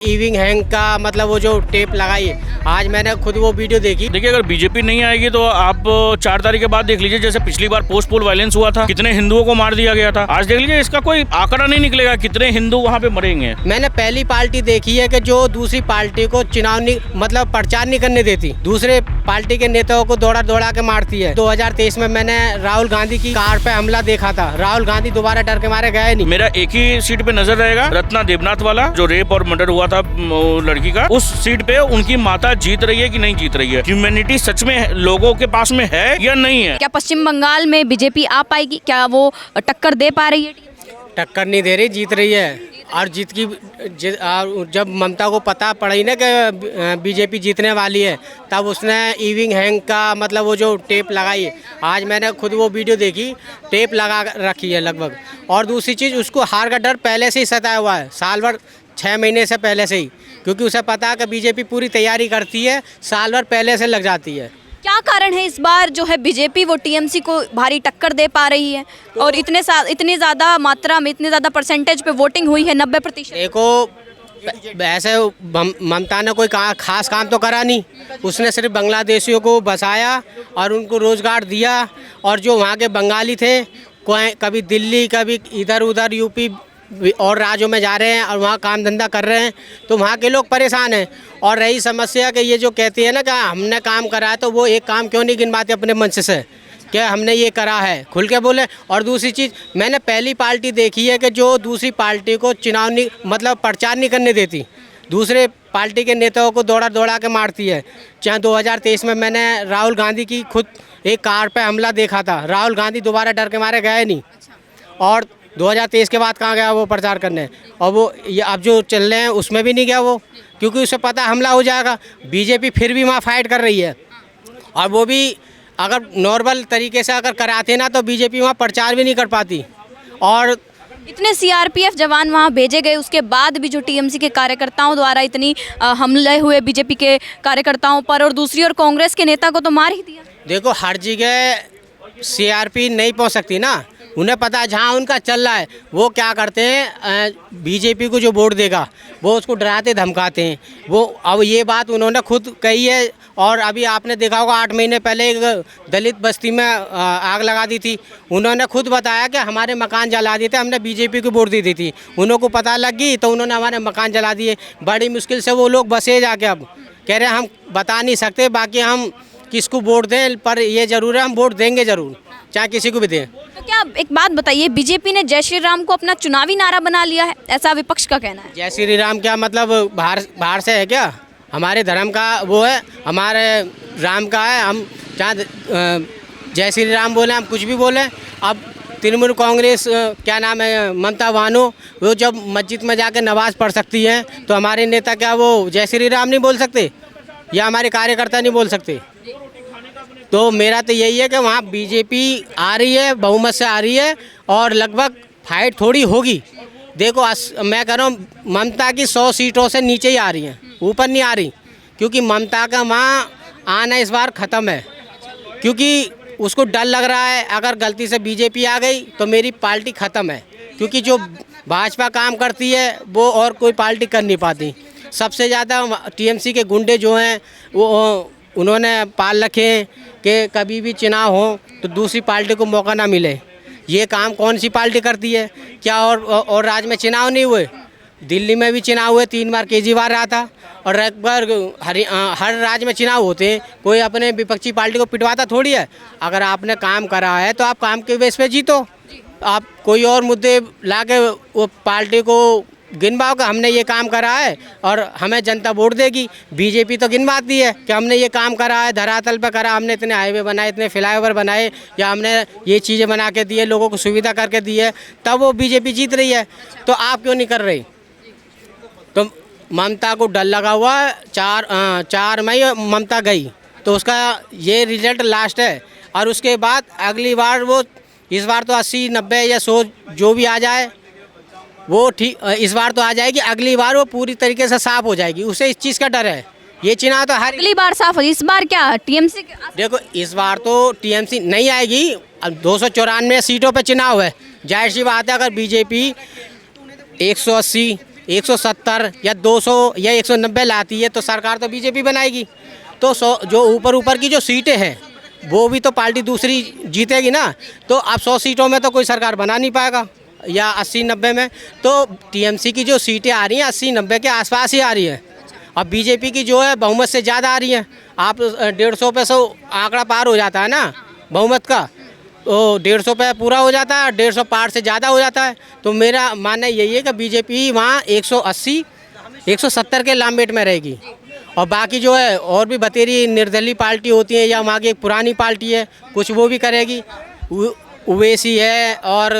ईविंग hang का मतलब वो जो टेप लगाई है, आज मैंने खुद वो वीडियो देखी। देखिए, अगर बीजेपी नहीं आएगी तो आप 4 तारीख के बाद देख लीजिए, जैसे पिछली बार पोस्ट पोल वायलेंस हुआ था, कितने हिंदुओं को मार दिया गया था। आज देख लीजिए, इसका कोई आंकड़ा नहीं निकलेगा कितने हिंदू वहाँ पे मरेंगे। मैंने पहली पार्टी देखी है कि जो दूसरी पार्टी को चुनाव मतलब प्रचार नहीं करने देती, दूसरे पार्टी के नेताओं को दौड़ा दौड़ा के मारती है। 2023 में मैंने राहुल गांधी की कार पे हमला देखा था। राहुल गांधी दोबारा डर के मारे गए नहीं। मेरा एक ही सीट पे नजर रहेगा, रत्ना देवनाथ वाला, जो रेप और मर्डर हुआ था लड़की का। उस सीट पे उनकी माता जीत रही है कि नहीं जीत रही है। ह्यूमैनिटी सच में लोगों के पास में है या नहीं है। क्या पश्चिम बंगाल में बीजेपी आ पाएगी? क्या वो टक्कर दे पा रही है? टक्कर नहीं दे रही, जीत रही है। और जब ममता को पता पड़ी ना कि बीजेपी जीतने वाली है, तब उसने ईविंग हैंग का मतलब वो जो टेप लगाई है, आज मैंने खुद वो वीडियो देखी, टेप लगा रखी है लगभग। और दूसरी चीज़, उसको हार का डर पहले से ही सताया हुआ है, साल भर 6 महीने से पहले से ही, क्योंकि उसे पता है कि बीजेपी पूरी तैयारी करती है, साल भर पहले से लग जाती है। क्या कारण है इस बार जो है बीजेपी वो टीएमसी को भारी टक्कर दे पा रही है और इतनी ज़्यादा मात्रा में, इतने ज़्यादा परसेंटेज पे वोटिंग हुई है, 90%? देखो, ऐसे ममता ने कोई खास काम तो करा नहीं। उसने सिर्फ बांग्लादेशियों को बसाया और उनको रोजगार दिया। और जो वहाँ के बंगाली थे, कभी दिल्ली, कभी इधर उधर यूपी और राज्यों में जा रहे हैं और वहाँ काम धंधा कर रहे हैं, तो वहाँ के लोग परेशान हैं। और रही समस्या कि ये जो कहती है ना कि हमने काम करा है, तो वो एक काम क्यों नहीं गिनवाते अपने मंच से क्या हमने ये करा है, खुल के बोले। और दूसरी चीज़, मैंने पहली पार्टी देखी है कि जो दूसरी पार्टी को चुनाव मतलब प्रचार नहीं करने देती, दूसरे पार्टी के नेताओं को दौड़ा दौड़ा के मारती है। चाहे 2023 में मैंने राहुल गांधी की खुद एक कार पे हमला देखा था। राहुल गांधी दोबारा डर के मारे गए नहीं। और 2023 के बाद कहाँ गया वो प्रचार करने? और वो अब जो चल रहे हैं उसमें भी नहीं गया वो, क्योंकि उसे पता हमला हो जाएगा। बीजेपी फिर भी वहाँ फाइट कर रही है। और वो भी अगर नॉर्मल तरीके से अगर कराते ना, तो बीजेपी वहाँ प्रचार भी नहीं कर पाती। और इतने सीआरपीएफ जवान वहाँ भेजे गए, उसके बाद भी जो टीएमसी के कार्यकर्ताओं द्वारा इतनी हमले हुए बीजेपी के कार्यकर्ताओं पर, और दूसरी ओर कांग्रेस के नेता को तो मार ही दिया। देखो, हर जगह सीआरपी नहीं पहुँच सकती ना। उन्हें पता है जहाँ उनका चल रहा है, वो क्या करते हैं, बीजेपी को जो वोट देगा वो उसको डराते धमकाते हैं। वो अब ये बात उन्होंने खुद कही है। और अभी आपने देखा होगा, 8 महीने पहले एक दलित बस्ती में आग लगा दी थी। उन्होंने खुद बताया कि हमारे मकान जला दिए थे, हमने बीजेपी को वोट दी थी। उनको पता लग गई तो उन्होंने हमारे मकान जला दिए। बड़ी मुश्किल से वो लोग बसे जाके अब कह रहे हैं हम बता नहीं सकते, बाकी हम किसको वोट दें, पर ये ज़रूर है हम वोट देंगे ज़रूर, चाहे किसी को भी दें। तो क्या एक बात बताइए, बीजेपी ने जय श्री राम को अपना चुनावी नारा बना लिया है, ऐसा विपक्ष का कहना है। जय श्री राम क्या मतलब बाहर से है क्या? हमारे धर्म का वो है, हमारे राम का है। हम चाहे जय श्री राम बोले, हम कुछ भी बोले। अब तृणमूल कांग्रेस क्या नाम है, ममता वानो, वो जब मस्जिद में जाकर नमाज पढ़ सकती हैं, तो हमारे नेता क्या वो जय श्री राम नहीं बोल सकते, या हमारे कार्यकर्ता नहीं बोल सकते? तो मेरा तो यही है कि वहाँ बीजेपी आ रही है, बहुमत से आ रही है, और लगभग फाइट थोड़ी होगी। देखो, मैं कह रहा हूँ ममता की 100 सीटों से नीचे ही आ रही हैं, ऊपर नहीं आ रही, क्योंकि ममता का वहाँ आना इस बार ख़त्म है। क्योंकि उसको डर लग रहा है, अगर गलती से बीजेपी आ गई तो मेरी पार्टी ख़त्म है। क्योंकि जो भाजपा काम करती है वो और कोई पार्टी कर नहीं पाती। सबसे ज़्यादा टीएमसी के गुंडे जो हैं वो उन्होंने पाल रखे हैं कि कभी भी चुनाव हो तो दूसरी पार्टी को मौका ना मिले। ये काम कौन सी पार्टी करती है क्या? और राज्य में चुनाव नहीं हुए? दिल्ली में भी चुनाव हुए, 3 बार केजरीवाल रहा था। और हर राज्य में चुनाव होते हैं, कोई अपने विपक्षी पार्टी को पिटवाता थोड़ी है। अगर आपने काम करा है तो आप काम के बेस पे जीतो। आप कोई और मुद्दे ला के वो पार्टी को गिनवाओ कि हमने ये काम करा है और हमें जनता वोट देगी। बीजेपी तो गिनवाती है कि हमने ये काम करा है, धरातल पे करा, हमने इतने हाईवे बनाए, इतने फ्लाईओवर बनाए, या हमने ये चीज़ें बना के दी है, लोगों को सुविधा करके दी है, तब वो बीजेपी जीत रही है। तो आप क्यों नहीं कर रही? तो ममता को डर लगा हुआ है। 4 मई ममता गई तो उसका ये रिजल्ट लास्ट है। और उसके बाद अगली बार वो, इस बार तो 80, 90 या 100 जो भी आ जाए वो ठीक, इस बार तो आ जाएगी, अगली बार वो पूरी तरीके से साफ हो जाएगी। उसे इस चीज़ का डर है। ये चुनाव तो हर अगली बार साफ हो, इस बार क्या टीएमसी? देखो, इस बार तो टीएमसी नहीं आएगी। अब 294 सीटों पे चुनाव है, जाहिर सी बात है। अगर बीजेपी 180 170 या 200 या 190 लाती है तो सरकार तो बीजेपी बनाएगी। तो जो ऊपर की जो सीटें हैं वो भी तो पार्टी दूसरी जीतेगी ना। तो अब 100 सीटों में तो कोई सरकार बना नहीं पाएगा, या 80-90 में। तो टीएमसी की जो सीटें आ रही हैं 80-90 के आसपास ही आ रही हैं। अब बीजेपी की जो है बहुमत से ज़्यादा आ रही है। आप 150 पे 100 आंकड़ा पार हो जाता है ना बहुमत का, तो 150 पे पूरा हो जाता है, 150 पार से ज़्यादा हो जाता है। तो मेरा मानना यही है कि बीजेपी वहाँ 180-170 के लामबेट में रहेगी। और बाकी जो है और भी बतेरी निर्दलीय पार्टी होती है, या वहाँ की एक पुरानी पार्टी है, कुछ वो भी करेगी। उवैसी है और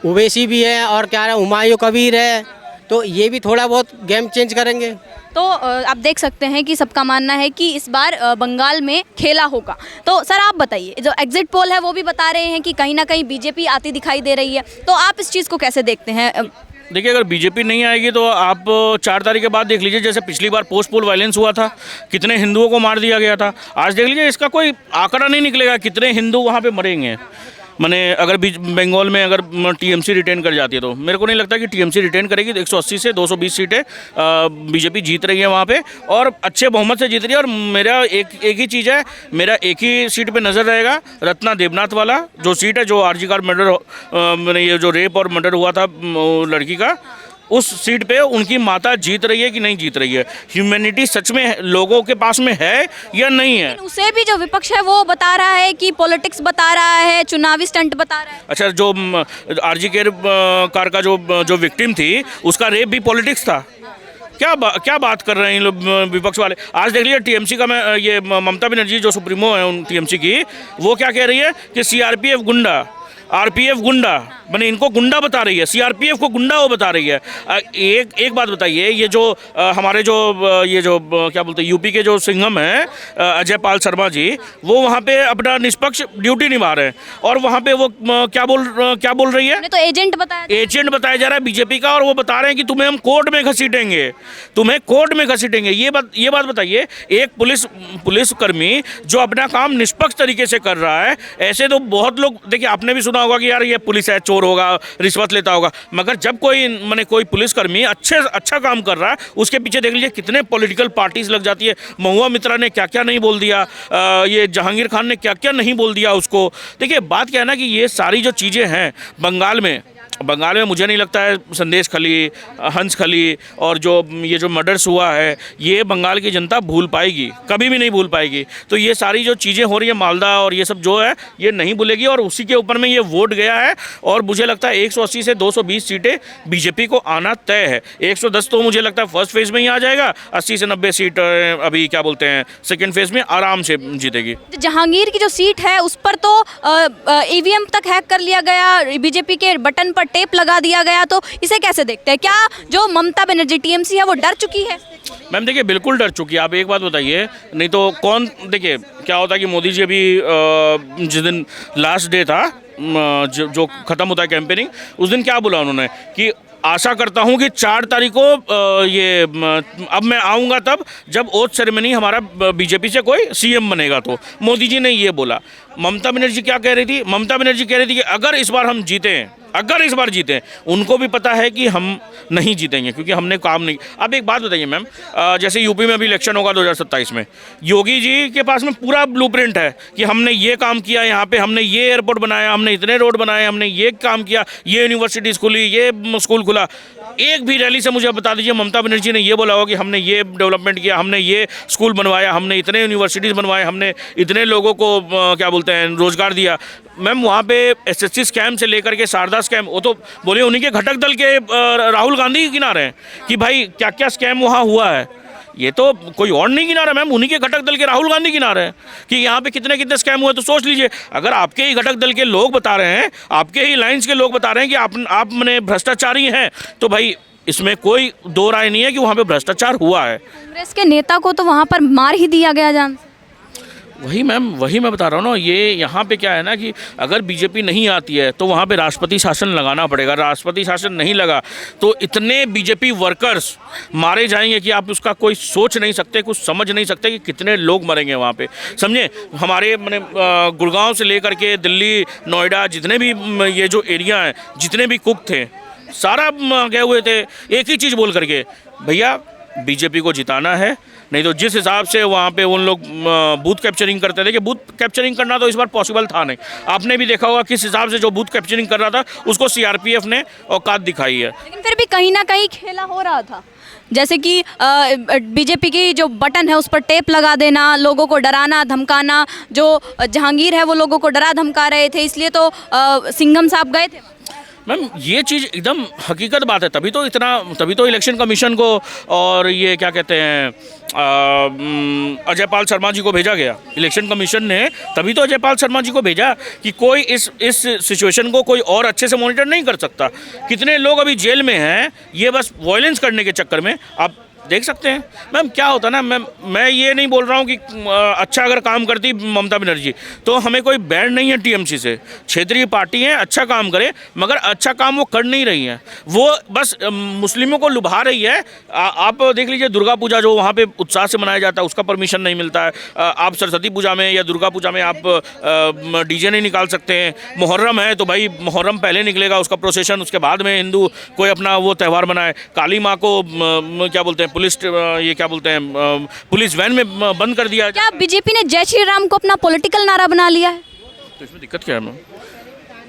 उवैसी भी है, और क्या है हुमायूं कबीर है, तो ये भी थोड़ा बहुत गेम चेंज करेंगे। तो आप देख सकते हैं कि सबका मानना है कि इस बार बंगाल में खेला होगा। तो सर आप बताइए, जो एग्जिट पोल है वो भी बता रहे हैं कि कहीं ना कहीं बीजेपी आती दिखाई दे रही है, तो आप इस चीज़ को कैसे देखते हैं? देखिए, अगर बीजेपी नहीं आएगी तो आप 4 तारीख के बाद देख लीजिए, जैसे पिछली बार पोस्ट पोल वायलेंस हुआ था, कितने हिंदुओं को मार दिया गया था। आज देख लीजिए, इसका कोई आंकड़ा नहीं निकलेगा कितने हिंदू वहाँ पे मरेंगे। मैंने अगर बंगाल में अगर टीएमसी रिटेन कर जाती है तो मेरे को नहीं लगता कि टीएमसी रिटेन करेगी। 180 से 220 सीटें बीजेपी जीत रही है वहाँ पे, और अच्छे बहुमत से जीत रही है। और मेरा एक ही चीज़ है, मेरा एक ही सीट पे नज़र रहेगा, रत्ना देवनाथ वाला जो सीट है, जो आरजी कार मर्डर, ये जो रेप और मर्डर हुआ था लड़की का, उस सीट पे उनकी माता जीत रही है कि नहीं जीत रही है। ह्यूमैनिटी सच में लोगों के पास में है या नहीं है। उसे भी जो विपक्ष है वो बता रहा है कि पॉलिटिक्स बता रहा है, चुनावी स्टंट बता रहा है। अच्छा, जो आरजी कार का जो विक्टिम थी उसका रेप भी पॉलिटिक्स था। क्या बात कर रहे हैं लोग विपक्ष वाले। आज देख लीजिए टीएमसी का, मैं ये ममता बनर्जी जो सुप्रीमो है उन टीएमसी की, वो क्या कह रही है कि सीआरपीएफ गुंडा, आरपीएफ गुंडा, मैंने इनको गुंडा बता रही है, सीआरपीएफ को गुंडा वो बता रही है। एक बात बताइए, ये जो हमारे जो ये जो क्या बोलते हैं यूपी के जो सिंघम हैं अजय पाल शर्मा जी, वो वहाँ पे अपना निष्पक्ष ड्यूटी निभा रहे हैं, और वहाँ पे वो क्या बोल रही है? तो एजेंट बताया जा रहा है बीजेपी का, और वो बता रहे हैं कि तुम्हें हम कोर्ट में घसीटेंगे, तुम्हें कोर्ट में घसीटेंगे। ये बात बताइए, एक पुलिसकर्मी जो अपना काम निष्पक्ष तरीके से कर रहा है, ऐसे तो बहुत लोग, देखिए आपने भी होगा कि यार ये पुलिस है, चोर होगा, रिश्वत लेता होगा, मगर जब कोई पुलिसकर्मी अच्छा काम कर रहा है, उसके पीछे देख लीजिए कितने पॉलिटिकल पार्टीज लग जाती है। महुआ मित्रा ने क्या क्या नहीं बोल दिया, ये जहांगीर खान ने क्या क्या नहीं बोल दिया उसको। देखिए बात क्या है ना कि ये सारी जो चीज़ें हैं बंगाल में मुझे नहीं लगता है संदेश खली, हंस खली और ये जो मर्डर्स हुआ है, ये बंगाल की जनता भूल पाएगी, कभी भी नहीं भूल पाएगी। तो ये सारी जो चीज़ें हो रही है मालदा और ये सब जो है, ये नहीं भूलेगी, और उसी के ऊपर में ये वोट गया है। और मुझे लगता है 180 से 220 सीटें बीजेपी को आना तय है। 110 तो मुझे लगता है फर्स्ट फेज़ में ही आ जाएगा, 80 से 90 सीट अभी क्या बोलते हैं सेकेंड फेज़ में आराम से जीतेगी। जहांगीर की जो सीट है उस पर तो ईवीएम तक हैक कर लिया गया, बीजेपी के बटन पर टेप लगा दिया गया, तो इसे कैसे देखते हैं? क्या जो ममता बनर्जी टीएमसी है वो डर चुकी है? मैम देखिए, बिल्कुल डर चुकी है। आप एक बात बताइए, नहीं तो कौन, देखिए क्या होता है कि मोदी जी अभी जिस दिन लास्ट डे था जो ख़त्म होता है कैंपेनिंग, उस दिन क्या बोला उन्होंने कि आशा करता हूं कि 4 तारीख को अब मैं आऊंगा तब जब ओथ सेरेमनी हमारा बीजेपी से कोई सीएम बनेगा। तो मोदी जी ने ये बोला। ममता बनर्जी क्या कह रही थी? ममता बनर्जी कह रही थी कि अगर इस बार हम जीतें, उनको भी पता है कि हम नहीं जीतेंगे क्योंकि हमने काम नहीं। अब एक बात बताइए मैम, जैसे यूपी में अभी इलेक्शन होगा 2027 में, योगी जी के पास में पूरा ब्लूप्रिंट है कि हमने ये काम किया, यहाँ पे हमने ये एयरपोर्ट बनाया, हमने इतने रोड बनाए, हमने ये काम किया, ये यूनिवर्सिटीज़ खुली, ये स्कूल खुला। एक भी रैली से मुझे बता दीजिए ममता बनर्जी ने ये बोला होगा कि हमने ये डेवलपमेंट किया, हमने ये स्कूल बनवाया, हमने इतने यूनिवर्सिटीज़ बनवाए, हमने इतने लोगों को क्या बोलते हैं रोज़गार दिया। मैम वहाँ पे एसएससी स्कैम से लेकर के शारदा स्कैम, वो तो बोले उन्हीं के घटक दल के राहुल गांधी के किनारे हैं कि भाई क्या क्या स्कैम वहाँ हुआ है। ये तो कोई और नहीं गिना रहा मैम, उन्हीं के घटक दल के राहुल गांधी गिना रहे हैं कि यहाँ पे कितने कितने स्कैम हुए। तो सोच लीजिए, अगर आपके ही घटक दल के लोग बता रहे हैं, आपके ही लाइन्स के लोग बता रहे हैं कि आप मैंने भ्रष्टाचारी हैं, तो भाई इसमें कोई दो राय नहीं है कि वहाँ पे भ्रष्टाचार हुआ है। कांग्रेस के नेता को तो वहाँ पर मार ही दिया गया जान। वही मैम, वही मैं बता रहा हूँ ना, ये यहाँ पे क्या है ना कि अगर बीजेपी नहीं आती है तो वहाँ पे राष्ट्रपति शासन लगाना पड़ेगा। राष्ट्रपति शासन नहीं लगा तो इतने बीजेपी वर्कर्स मारे जाएंगे कि आप उसका कोई सोच नहीं सकते, कुछ समझ नहीं सकते कि कितने लोग मरेंगे वहाँ पे। समझे, हमारे मैंने गुड़गांव से लेकर के दिल्ली, नोएडा, जितने भी ये जो एरिया हैं, जितने भी कुक थे सारा गए हुए थे एक ही चीज़ बोल करके, भैया बीजेपी को जिताना है। नहीं तो जिस हिसाब से वहाँ पे उन लोग बूथ कैप्चरिंग करते थे कि बूथ कैप्चरिंग करना तो इस बार पॉसिबल था नहीं। आपने भी देखा होगा किस हिसाब से जो बूथ कैप्चरिंग कर रहा था उसको सीआरपीएफ ने औकात दिखाई है। लेकिन फिर भी कहीं ना कहीं खेला हो रहा था, जैसे कि बीजेपी की जो बटन है उस पर टेप लगा देना, लोगों को डराना धमकाना। जो जहांगीर है वो लोगों को डरा धमका रहे थे, इसलिए तो सिंघम साहब गए थे। मैम ये चीज़ एकदम हकीकत बात है, तभी तो इलेक्शन कमीशन को और ये क्या कहते हैं अजय पाल शर्मा जी को भेजा गया। इलेक्शन कमीशन ने तभी तो अजय पाल शर्मा जी को भेजा कि कोई इस सिचुएशन को कोई और अच्छे से मॉनिटर नहीं कर सकता। कितने लोग अभी जेल में हैं ये बस वायलेंस करने के चक्कर में, आप देख सकते हैं। मैम क्या होता ना, मैं ये नहीं बोल रहा हूँ कि अच्छा अगर काम करती ममता बनर्जी तो हमें कोई बैन नहीं है टीएमसी से। क्षेत्रीय पार्टी है, अच्छा काम करे, मगर अच्छा काम वो कर नहीं रही हैं। वो बस मुस्लिमों को लुभा रही है। आप देख लीजिए दुर्गा पूजा जो वहाँ पे उत्साह से मनाया जाता है उसका परमिशन नहीं मिलता है। आप सरस्वती पूजा में या दुर्गा पूजा में आप डीजे नहीं निकाल सकते हैं। मुहर्रम है तो भाई मुहर्रम पहले निकलेगा उसका प्रोसेशन, उसके बाद में हिंदू कोई अपना वो त्यौहार मनाए। काली माँ को क्या बोलते हैं पुलिस, ये क्या बोलते हैं पुलिस वैन में बंद कर दिया। क्या बीजेपी ने जय श्री राम को अपना पॉलिटिकल नारा बना लिया है? तो इसमें दिक्कत क्या है मैम?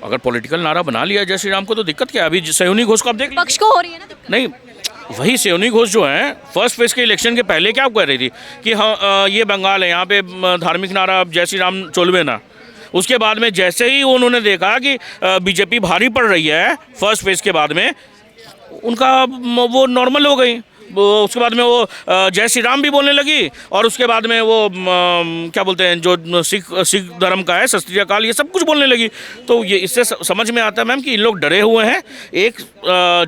अगर पॉलिटिकल नारा बना लिया जय श्री राम को तो दिक्कत क्या है? अभी सयोनी घोष को आप देख पक्ष को हो रही है ना दिक्कत? नहीं, वही सयोनी घोष जो है फर्स्ट फेज के इलेक्शन के पहले क्या कह रही थी कि हाँ ये बंगाल है, यहाँ पे धार्मिक नारा जय श्री राम चोलवे ना। उसके बाद में जैसे ही उन्होंने देखा कि बीजेपी भारी पड़ रही है फर्स्ट फेज के बाद में उनका वो नॉर्मल हो गई। उसके बाद में वो जय श्री राम भी बोलने लगी और उसके बाद में वो क्या बोलते हैं जो सिख धर्म का है सत श्री अकाल ये सब कुछ बोलने लगी। तो ये इससे समझ में आता है मैम कि इन लोग डरे हुए हैं। एक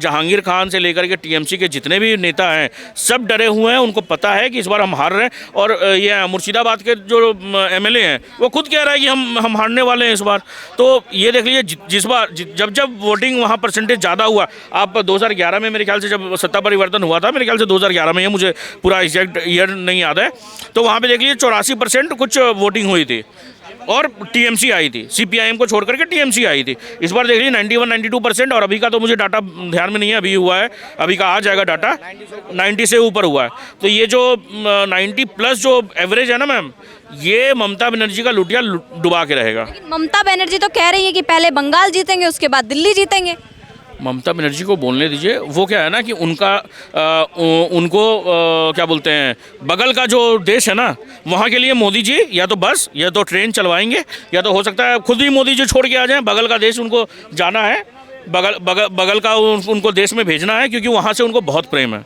जहांगीर खान से लेकर के टीएमसी के जितने भी नेता हैं सब डरे हुए हैं। उनको पता है कि इस बार हम हार रहे हैं। और ये मुर्शिदाबाद के जो एमएलए हैं वो खुद कह रहा है कि हम हारने वाले हैं इस बार। तो ये देख लीजिए जिस बार जब वोटिंग वहाँ परसेंटेज ज़्यादा हुआ, आप 2011 में मेरे ख्याल से जब सत्ता परिवर्तन हुआ था, मेरे ख्याल से 2011 में, ये मुझे पूरा एग्जैक्ट ईयर नहीं याद है, तो वहाँ पे देख लीजिए 84% कुछ वोटिंग हुई थी और टीएमसी आई थी। सीपीआईएम को छोड़ करके टीएमसी आई थी। इस बार देख लीजिए 91-92% और अभी का तो मुझे डाटा ध्यान में नहीं है, अभी हुआ है, अभी का आ जाएगा डाटा, 90 से ऊपर हुआ है। तो ये जो 90+ जो एवरेज है ना मैम, ये ममता बनर्जी का लुटिया डुबा के रहेगा। ममता बनर्जी तो कह रही है कि पहले बंगाल जीतेंगे उसके बाद दिल्ली जीतेंगे। ममता बनर्जी को बोलने दीजिए। वो क्या है ना कि उनको क्या बोलते हैं बगल का जो देश है ना वहाँ के लिए मोदी जी या तो बस या तो ट्रेन चलवाएंगे या तो हो सकता है खुद ही मोदी जी छोड़ के आ जाएं। बगल का देश उनको जाना है, बगल का उनको देश में भेजना है क्योंकि वहाँ से उनको बहुत प्रेम है।